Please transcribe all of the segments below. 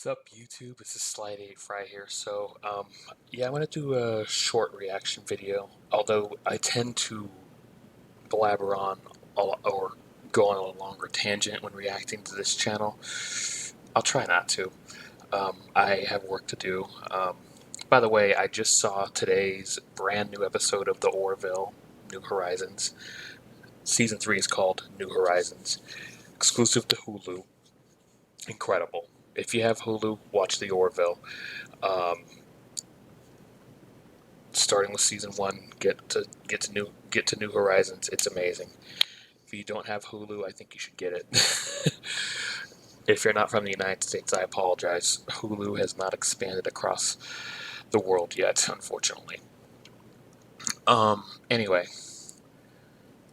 Sup YouTube, it's a Slide 8 Fry here. Yeah, I'm gonna do a short reaction video. Although I tend to blabber on or go on a longer tangent when reacting to this channel. I'll try not to. I have work to do. By the way, I just saw today's brand new episode of The Orville, New Horizons. Season 3 is called New Horizons, exclusive to Hulu. Incredible. If you have Hulu, watch The Orville. Starting with season 1, get to New Horizons. It's amazing. If you don't have Hulu, I think you should get it. If you're not from the United States, I apologize. Hulu has not expanded across the world yet, unfortunately. Anyway,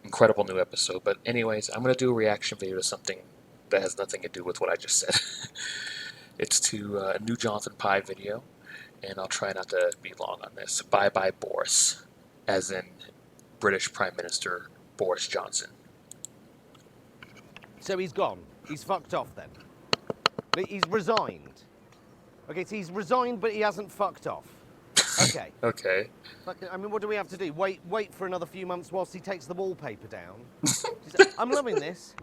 incredible new episode. But anyways, I'm gonna do a reaction video to something that has nothing to do with what I just said. It's to a new Jonathan Pie video, and I'll try not to be long on this. Bye bye Boris, as in British Prime Minister Boris Johnson. So he's gone. He's fucked off then. He's resigned. Okay, so he's resigned, but he hasn't fucked off. Okay. Okay. I mean, what do we have to do? Wait for another few months whilst he takes the wallpaper down? I'm loving this.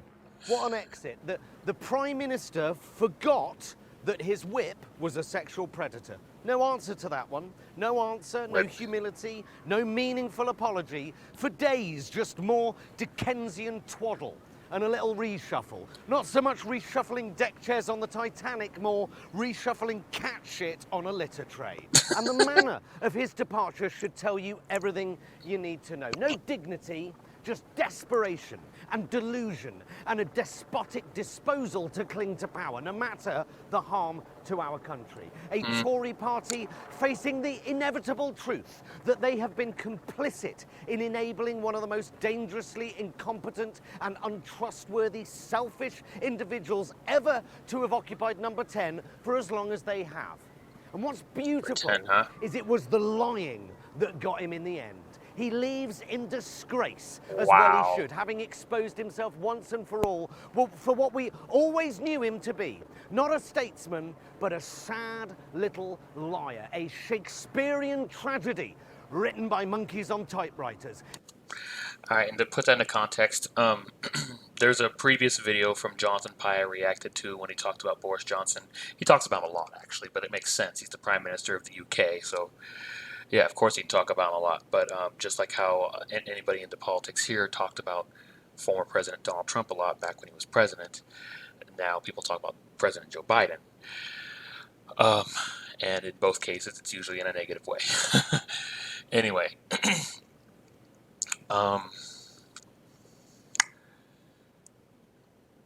What an exit. The Prime Minister forgot that his whip was a sexual predator. No answer to that one. No answer, no humility, no meaningful apology. For days, just more Dickensian twaddle and a little reshuffle. Not so much reshuffling deck chairs on the Titanic, more reshuffling cat shit on a litter tray. And the manner of his departure should tell you everything you need to know. No dignity, just desperation and delusion and a despotic disposal to cling to power, no matter the harm to our country. A Tory party facing the inevitable truth that they have been complicit in enabling one of the most dangerously incompetent and untrustworthy, selfish individuals ever to have occupied number 10 for as long as they have. And what's beautiful is it was the lying that got him in the end. He leaves in disgrace, as well he should, having exposed himself once and for all for what we always knew him to be. Not a statesman, but a sad little liar. A Shakespearean tragedy written by monkeys on typewriters. All right, and to put that into context, there's a previous video from Jonathan Pie I reacted to when he talked about Boris Johnson. He talks about him a lot, actually, but it makes sense. He's the Prime Minister of the UK, so yeah, of course he can talk about him a lot. But just like how anybody into politics here talked about former President Donald Trump a lot back when he was president, now people talk about President Joe Biden. And in both cases, it's usually in a negative way. Anyway,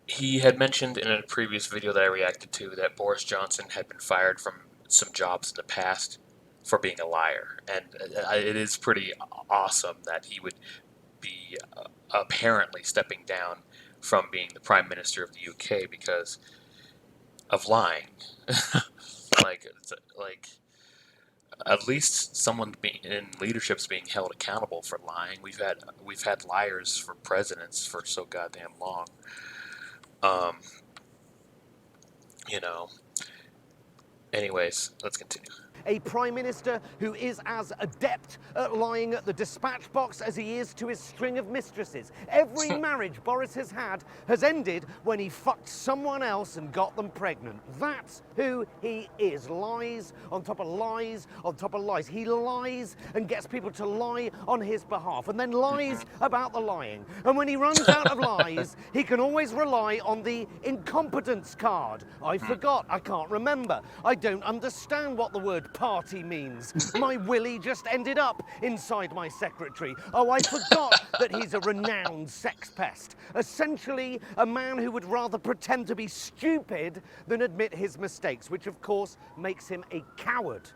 he had mentioned in a previous video that I reacted to that Boris Johnson had been fired from some jobs in the past for being a liar, and it is pretty awesome that he would be apparently stepping down from being the Prime Minister of the UK because of lying. like at least someone in leadership's being held accountable for lying. We've had liars for presidents for so goddamn long. You know. Anyways, let's continue. A Prime Minister who is as adept at lying at the dispatch box as he is to his string of mistresses. Every marriage Boris has had has ended when he fucked someone else and got them pregnant. That's who he is. Lies on top of lies on top of lies. He lies and gets people to lie on his behalf and then lies about the lying. And when he runs out of lies, he can always rely on the incompetence card. I forgot, I can't remember. I don't understand what the word party means. My willy just ended up inside my secretary. Oh, I forgot that he's a renowned sex pest. Essentially, a man who would rather pretend to be stupid than admit his mistakes, which of course makes him a coward.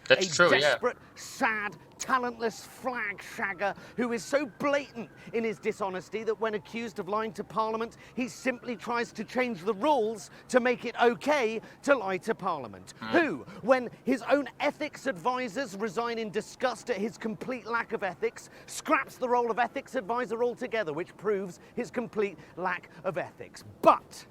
That's true, yeah. A desperate, sad, talentless flag shagger who is so blatant in his dishonesty that when accused of lying to Parliament, he simply tries to change the rules to make it okay to lie to Parliament. Who, when his own ethics advisors resign in disgust at his complete lack of ethics, scraps the role of ethics advisor altogether, which proves his complete lack of ethics. But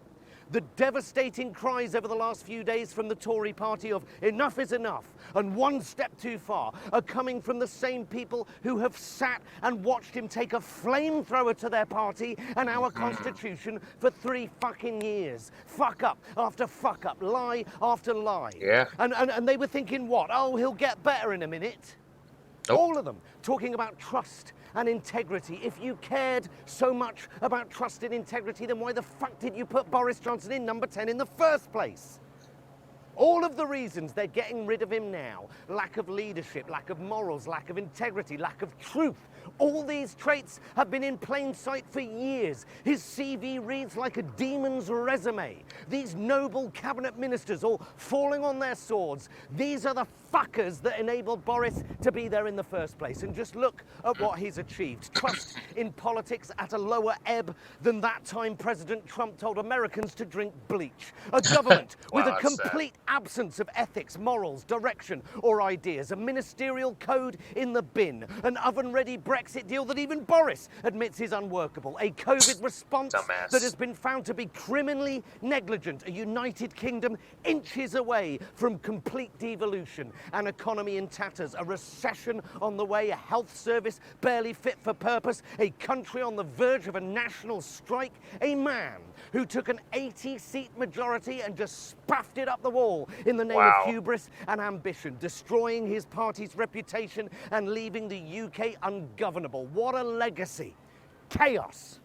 The devastating cries over the last few days from the Tory party of enough is enough and one step too far are coming from the same people who have sat and watched him take a flamethrower to their party and our constitution for 3 fucking years. Fuck up after fuck up, lie after lie. Yeah. And they were thinking what? Oh, he'll get better in a minute. Nope. All of them talking about trust and integrity. If you cared so much about trust and integrity, then why the fuck did you put Boris Johnson in number 10 in the first place? All of the reasons they're getting rid of him now, lack of leadership, lack of morals, lack of integrity, lack of truth, all these traits have been in plain sight for years. His CV reads like a demon's resume. These noble cabinet ministers all falling on their swords. These are the fuckers that enabled Boris to be there in the first place. And just look at what he's achieved. Trust in politics at a lower ebb than that time President Trump told Americans to drink bleach. A government with a Wow, that's sad. complete absence of ethics, morals, direction, or ideas. A ministerial code in the bin. An oven-ready Brexit deal that even Boris admits is unworkable. A COVID response Dumbass. that has been found to be criminally negligent. A United Kingdom inches away from complete devolution. An economy in tatters. A recession on the way. A health service barely fit for purpose. A country on the verge of a national strike. A man who took an 80-seat majority and just spaffed it up the wall in the name Wow. of hubris and ambition, destroying his party's reputation and leaving the UK ungovernable. What a legacy. Chaos.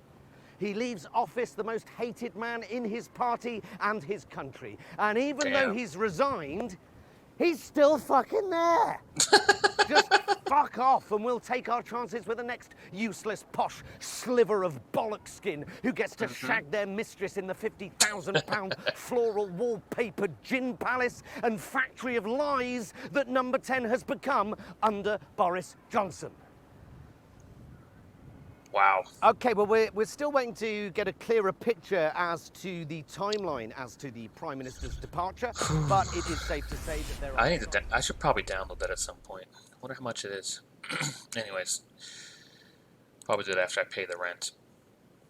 He leaves office the most hated man in his party and his country. And even though Damn. he's resigned, he's still fucking there. Just fuck off and we'll take our chances with the next useless posh sliver of bollock skin who gets to shag their mistress in the £50,000 floral wallpapered gin palace and factory of lies that number 10 has become under Boris Johnson. Wow. Okay, well, we're still waiting to get a clearer picture as to the timeline as to the Prime Minister's departure, but it is safe to say that there are... I should probably download that at some point. Wonder how much it is. Anyways, probably do it after I pay the rent.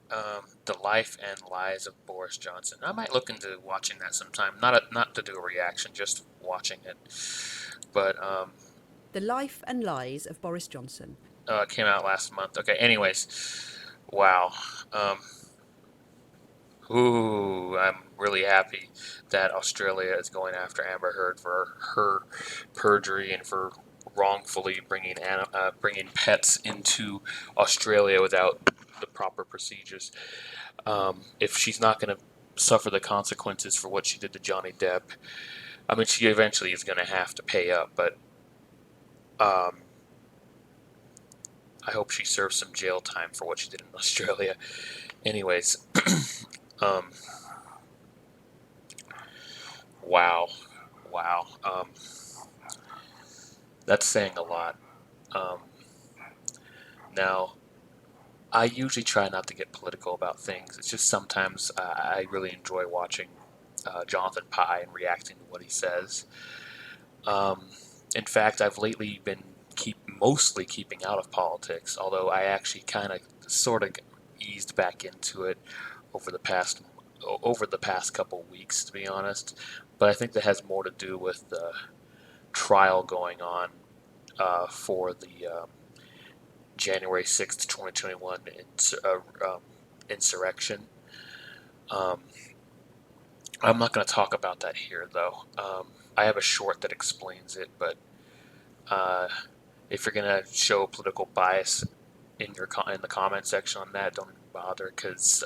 The Life and Lies of Boris Johnson. I might look into watching that sometime. Not to do a reaction, just watching it. But The Life and Lies of Boris Johnson. it came out last month. Okay. Anyways, wow. I'm really happy that Australia is going after Amber Heard for her perjury and for wrongfully bringing pets into Australia without the proper procedures. If she's not going to suffer the consequences for what she did to Johnny Depp, I mean, she eventually is going to have to pay up, but I hope she serves some jail time for what she did in Australia. Anyways, wow. That's saying a lot. Now, I usually try not to get political about things. It's just sometimes I really enjoy watching Jonathan Pye and reacting to what he says. In fact, I've lately been mostly keeping out of politics, although I actually kind of sort of eased back into it over the past couple weeks, to be honest. But I think that has more to do with the trial going on for the January 6th, 2021 insurrection. I'm not going to talk about that here, though. I have a short that explains it, but if you're going to show political bias in the comment section on that, don't even bother, because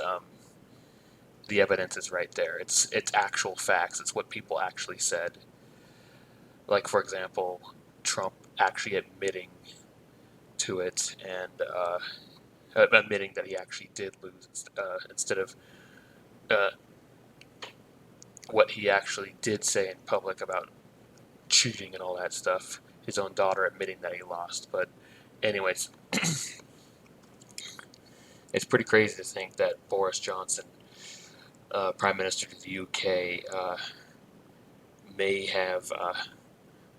the evidence is right there. It's actual facts. It's what people actually said. Like, for example, Trump actually admitting to it and admitting that he actually did lose instead of what he actually did say in public about cheating and all that stuff. His own daughter admitting that he lost. But anyways, it's pretty crazy to think that Boris Johnson, Prime Minister of the UK, may have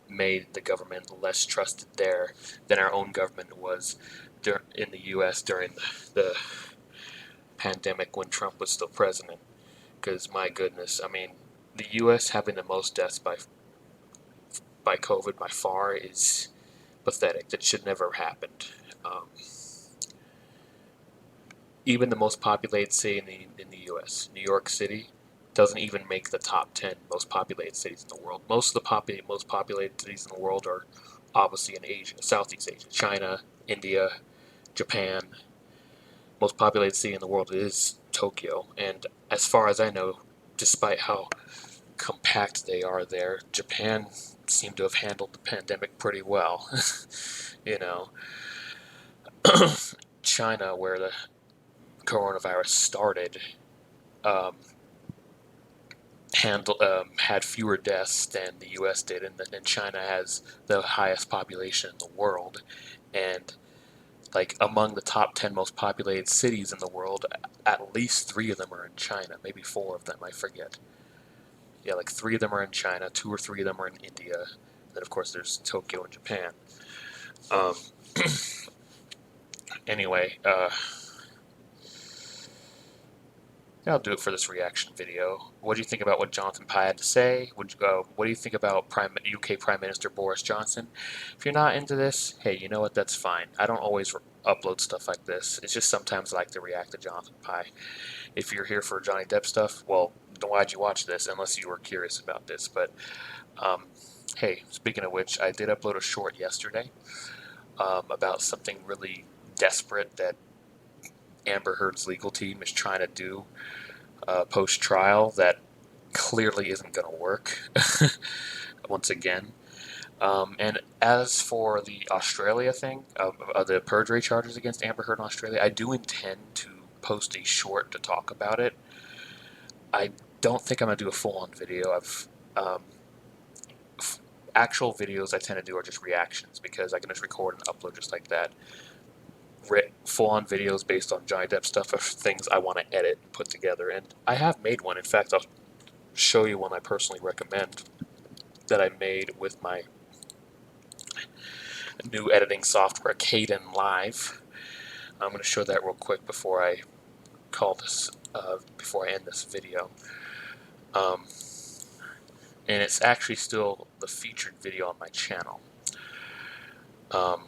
made the government less trusted there than our own government was in the US during the pandemic when Trump was still president. because my goodness, I mean, the U.S. having the most deaths by COVID by far is pathetic. That should never have happened. Um, Even the most populated city in the U.S., New York City, doesn't even make the top 10 most populated cities in the world. Most of the most populated cities in the world are obviously in Asia, Southeast Asia, China, India, Japan. Most populated city in the world is Tokyo, and as far as I know, despite how compact they are there, Japan seemed to have handled the pandemic pretty well. you know, China, where the coronavirus started, um, had fewer deaths than the U.S. did, and China has the highest population in the world, and like among the top 10 most populated cities in the world, at least three of them are in China, maybe four of them, I forget. Yeah, like three of them are in China, two or three of them are in India, and then of course there's Tokyo and Japan. Um, anyway, that'll do it for this reaction video. What do you think about what Jonathan Pye had to say? What do you think about UK Prime Minister Boris Johnson? If you're not into this, hey, you know what? That's fine. I don't always upload stuff like this. It's just sometimes I like to react to Jonathan Pye. If you're here for Johnny Depp stuff, well, then why'd you watch this unless you were curious about this? But um, hey, speaking of which, I did upload a short yesterday about something really desperate that Amber Heard's legal team is trying to do post-trial that clearly isn't going to work once again. And as for the Australia thing, the perjury charges against Amber Heard in Australia, I do intend to post a short to talk about it. I don't think I'm going to do a full-on video. Um, Actual videos I tend to do are just reactions because I can just record and upload just like that. Full-on videos based on Johnny Depp stuff are things I want to edit and put together, and I have made one. In fact, I'll show you one I personally recommend that I made with my new editing software, Caden Live. I'm going to show that real quick before I before I end this video. Um, and it's actually still the featured video on my channel. Um,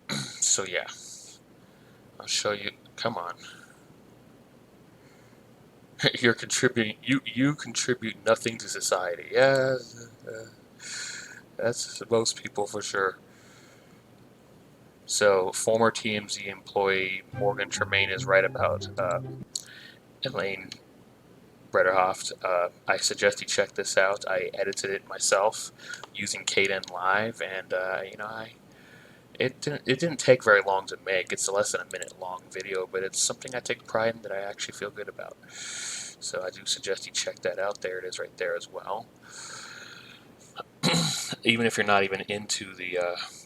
so yeah, I'll show you. Come on. You're contributing. You contribute nothing to society. Yeah, that's most people for sure. So, former TMZ employee Morgan Tremaine is right about Elaine Bretterhoft. I suggest you check this out. I edited it myself using Caden Live, and it didn't take very long to make. It's a less than a minute long video, but it's something I take pride in that I actually feel good about. So I do suggest you check that out. There it is, right there as well. Even if you're not even into the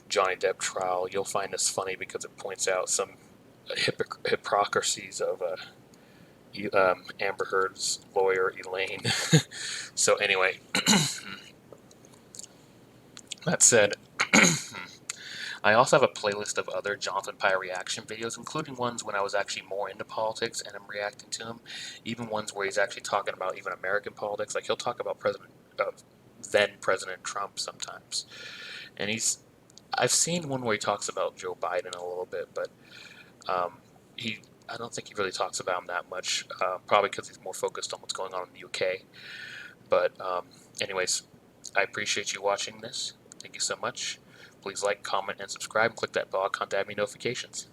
Johnny Depp trial, you'll find this funny because it points out some hypocrisies of Amber Heard's lawyer, Elaine. So anyway, that said, I also have a playlist of other Jonathan Pye reaction videos, including ones when I was actually more into politics and I'm reacting to him, even ones where he's actually talking about even American politics. Like he'll talk about then President Trump sometimes, and I've seen one where he talks about Joe Biden a little bit, but he I don't think he really talks about him that much, probably because he's more focused on what's going on in the UK. But anyways, I appreciate you watching this. Thank you so much. Please like, comment, and subscribe, and click that bell icon to have me notifications.